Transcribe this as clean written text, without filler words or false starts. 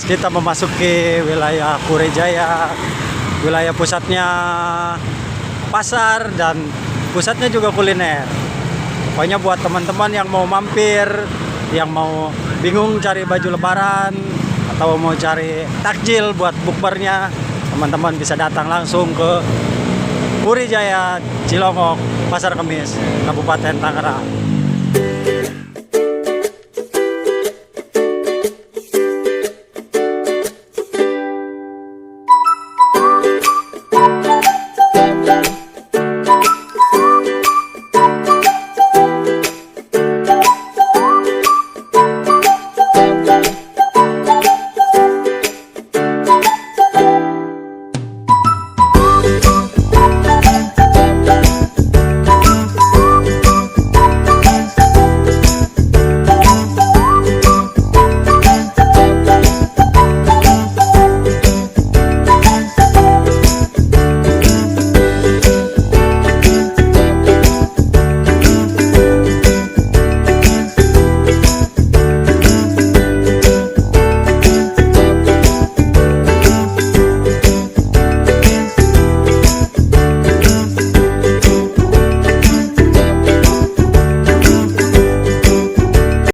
kita memasuki wilayah Puri Jaya. Wilayah pusatnya pasar dan pusatnya juga kuliner. Pokoknya buat teman-teman yang mau mampir, yang mau bingung cari baju lebaran atau mau cari takjil buat bukbernya, teman-teman bisa datang langsung ke Puri Jaya, Cilongok, Pasar Kemis, Kabupaten Tangerang.